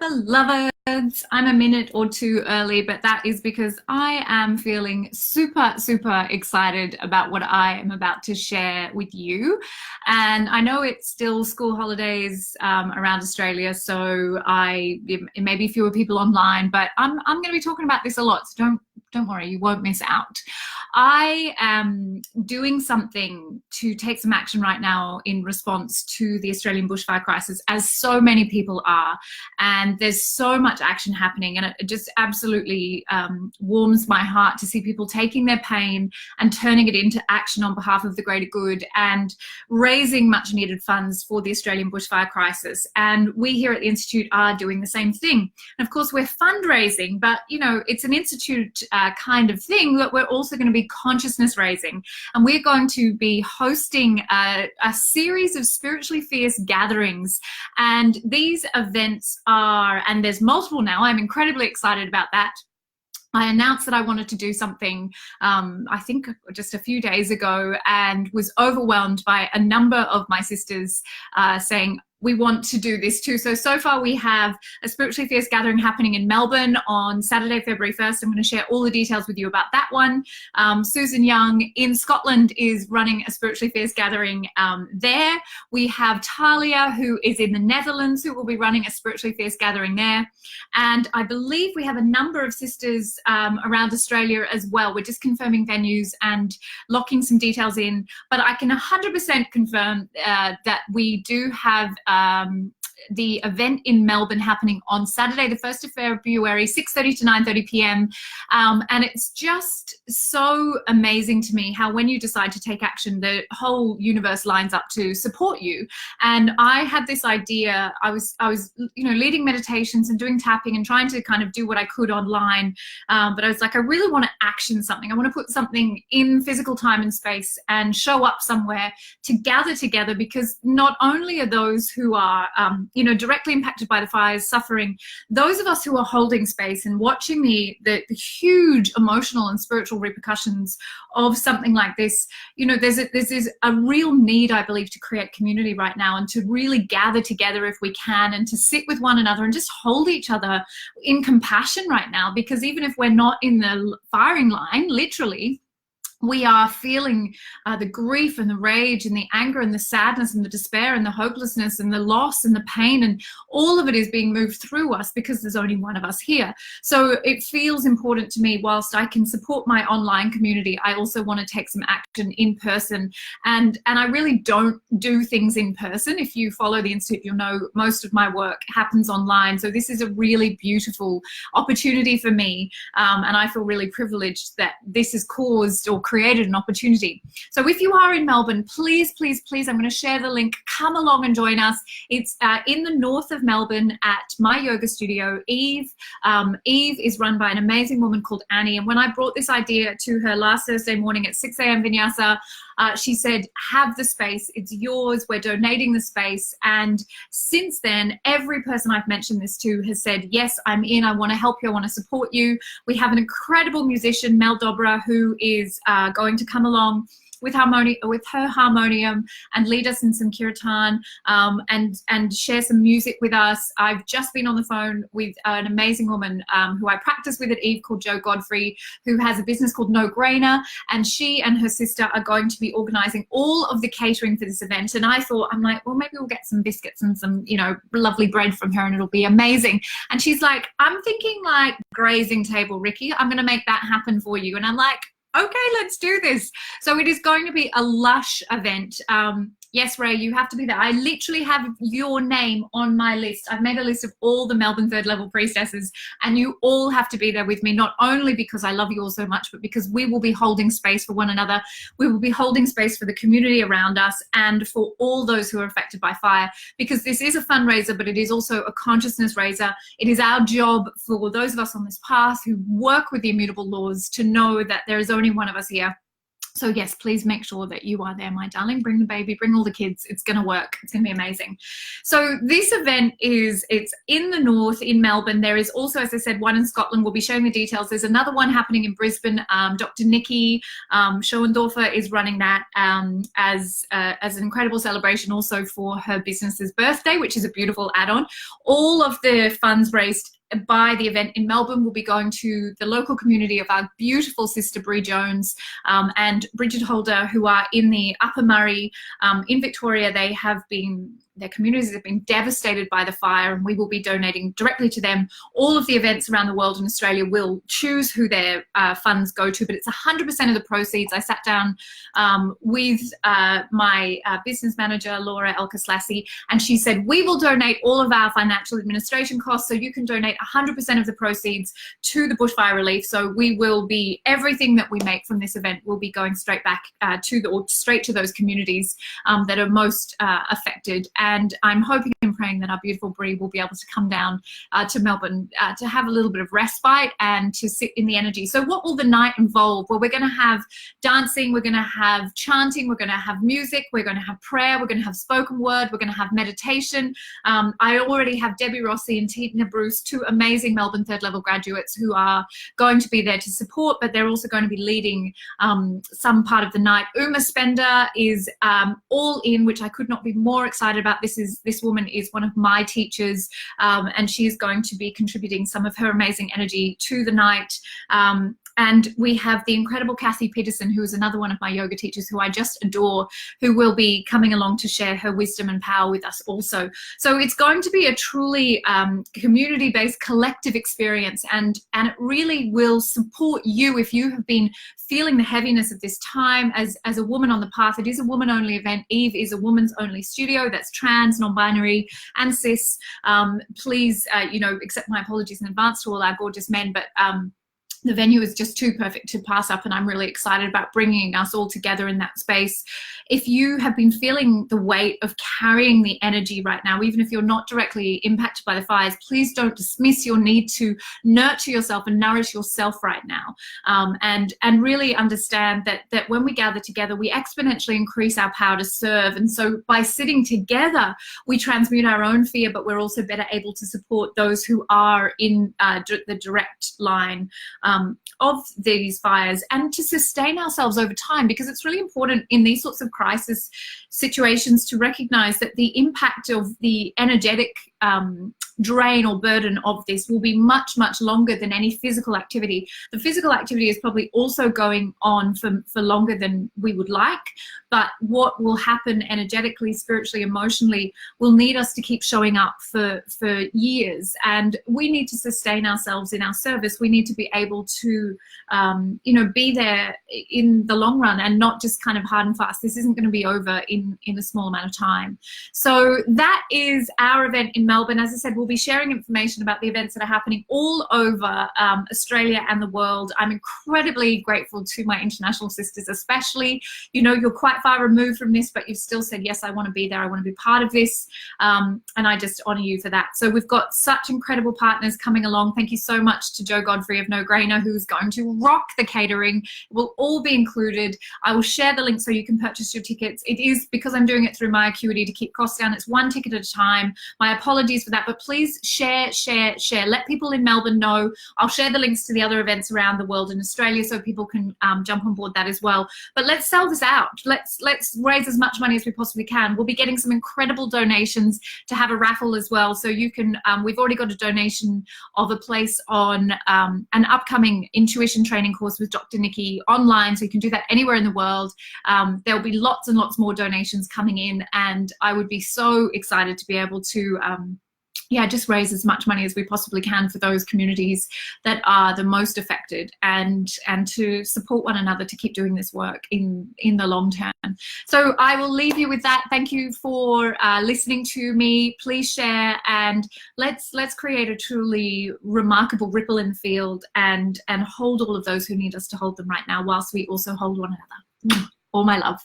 Beloveds, I'm a minute or two early, but that is because I am feeling super excited about what I am about to share with you. And I know it's still school holidays around Australia, so it may be fewer people online, but I'm going to be talking about this a lot, so don't worry, you won't miss out. I am doing something to take some action right now in response to the Australian bushfire crisis, as so many people are. And there's so much action happening, and it just absolutely warms my heart to see people taking their pain and turning it into action on behalf of the greater good and raising much needed funds for the Australian bushfire crisis. And we here at the Institute are doing the same thing. And of course, we're fundraising, but you know, it's an institute kind of thing that we're also going to be consciousness raising. And we're going to be hosting a series of spiritually fierce gatherings. And these events are, and there's multiple now, I'm incredibly excited about that. I announced that I wanted to do something, I think just a few days ago, and was overwhelmed by a number of my sisters saying, we want to do this too. So far we have a spiritually fierce gathering happening in Melbourne on Saturday, February 1st. I'm going to share all the details with you about that one. Susan Young in Scotland is running a spiritually fierce gathering there. We have Talia, who is in the Netherlands, who will be running a spiritually fierce gathering there. And I believe we have a number of sisters around Australia as well. We're just confirming venues and locking some details in, but I can 100% confirm that we do have the event in Melbourne happening on Saturday, the 1st of February, 6:30 to 9:30 p.m. And it's just so amazing to me how when you decide to take action, the whole universe lines up to support you. And I had this idea, I was leading meditations and doing tapping and trying to kind of do what I could online. But I was like, I really want to action something. I want to put something in physical time and space and show up somewhere to gather together, because not only are those who are directly impacted by the fires suffering, those of us who are holding space and watching the huge emotional and spiritual repercussions of something like this, there's a real need, I believe, to create community right now and to really gather together if we can, and to sit with one another and just hold each other in compassion right now. Because even if we're not in the firing line, literally, we are feeling the grief and the rage and the anger and the sadness and the despair and the hopelessness and the loss and the pain, and all of it is being moved through us because there's only one of us here. So it feels important to me, whilst I can support my online community, I also want to take some action in person. And I really don't do things in person. If you follow the Institute, you'll know most of my work happens online. So this is a really beautiful opportunity for me. And I feel really privileged that this has caused or created an opportunity. So if you are in Melbourne, please, I'm going to share the link. Come along and join us. It's in the north of Melbourne at my yoga studio, Eve. Eve is run by an amazing woman called Annie. And when I brought this idea to her last Thursday morning at 6 a.m. Vinyasa, she said, have the space, it's yours, we're donating the space. And since then, every person I've mentioned this to has said, yes, I'm in, I want to help you, I want to support you. We have an incredible musician, Mel Dobra, who is going to come along with her harmonium and lead us in some kirtan and share some music with us. I've just been on the phone with an amazing woman who I practice with at Eve, called Jo Godfrey, who has a business called No Grainer, and she and her sister are going to be organising all of the catering for this event. And I'm like, well, maybe we'll get some biscuits and some, lovely bread from her, and it'll be amazing. And she's like, I'm thinking like grazing table, Ricky. I'm going to make that happen for you. And I'm like, okay, let's do this. So it is going to be a lush event. Yes, Ray, you have to be there. I literally have your name on my list. I've made a list of all the Melbourne third level priestesses, and you all have to be there with me, not only because I love you all so much, but because we will be holding space for one another. We will be holding space for the community around us and for all those who are affected by fire, because this is a fundraiser, but it is also a consciousness raiser. It is our job for those of us on this path who work with the immutable laws to know that there is only one of us here. So yes, please make sure that you are there, my darling. Bring the baby, bring all the kids. It's going to work. It's going to be amazing. So this event it's in the north in Melbourne. There is also, as I said, one in Scotland. We'll be showing the details. There's another one happening in Brisbane. Dr. Nikki Schoendorfer is running that as an incredible celebration also for her business's birthday, which is a beautiful add-on. All of the funds raised by the event in Melbourne will be going to the local community of our beautiful sister Brie Jones and Bridget Holder, who are in the Upper Murray in Victoria. Their communities have been devastated by the fire, and we will be donating directly to them. All of the events around the world in Australia will choose who their funds go to, but it's 100% of the proceeds. I sat down with my business manager, Laura Elkis-Lassie, and she said, we will donate all of our financial administration costs, so you can donate 100% of the proceeds to the bushfire relief. So we will be, everything that we make from this event will be going straight back straight to those communities that are most affected. And I'm hoping and praying that our beautiful Brie will be able to come down to Melbourne to have a little bit of respite and to sit in the energy. So what will the night involve? Well, we're going to have dancing, we're going to have chanting, we're going to have music, we're going to have prayer, we're going to have spoken word, we're going to have meditation. I already have Debbie Rossi and Tina Bruce, two amazing Melbourne third level graduates who are going to be there to support, but they're also going to be leading some part of the night. Uma Spender is all in, which I could not be more excited about. This woman is one of my teachers, and she is going to be contributing some of her amazing energy to the night. And we have the incredible Kathy Peterson, who is another one of my yoga teachers who I just adore, who will be coming along to share her wisdom and power with us also. So it's going to be a truly community-based collective experience, and it really will support you if you have been feeling the heaviness of this time as a woman on the path. It is a woman-only event. Eve is a woman's-only studio. That's trans, non-binary, and cis. Please, accept my apologies in advance to all our gorgeous men, but the venue is just too perfect to pass up, and I'm really excited about bringing us all together in that space. If you have been feeling the weight of carrying the energy right now, even if you're not directly impacted by the fires, please don't dismiss your need to nurture yourself and nourish yourself right now, and really understand that when we gather together, we exponentially increase our power to serve. And so by sitting together, we transmute our own fear, but we're also better able to support those who are in the direct line of these fires, and to sustain ourselves over time, because it's really important in these sorts of crisis situations to recognize that the impact of the energetic drain or burden of this will be much, much longer than any physical activity. The physical activity is probably also going on for longer than we would like, but what will happen energetically, spiritually, emotionally will need us to keep showing up for years. And we need to sustain ourselves in our service. We need to be able to be there in the long run and not just kind of hard and fast. This isn't going to be over in a small amount of time. So that is our event in Melbourne. As I said, we'll be sharing information about the events that are happening all over Australia and the world. I'm incredibly grateful to my international sisters, especially. You're quite far removed from this, but you've still said, yes, I want to be there. I want to be part of this. And I just honor you for that. So we've got such incredible partners coming along. Thank you so much to Joe Godfrey of No Grainer, who's going to rock the catering. It will all be included. I will share the link so you can purchase your tickets. It is, because I'm doing it through my Acuity to keep costs down, it's one ticket at a time. My apologies for that, but please share. Let people in Melbourne know. I'll share the links to the other events around the world in Australia so people can jump on board that as well. But let's sell this out. Let's raise as much money as we possibly can. We'll be getting some incredible donations to have a raffle as well. So you can, we've already got a donation of a place on an upcoming intuition training course with Dr. Nikki online. So you can do that anywhere in the world. There'll be lots and lots more donations coming in, and I would be so excited to be able to just raise as much money as we possibly can for those communities that are the most affected, and to support one another to keep doing this work in the long term. So I will leave you with that. Thank you for listening to me. Please share, and let's create a truly remarkable ripple in the field, and hold all of those who need us to hold them right now, whilst we also hold one another. All my love.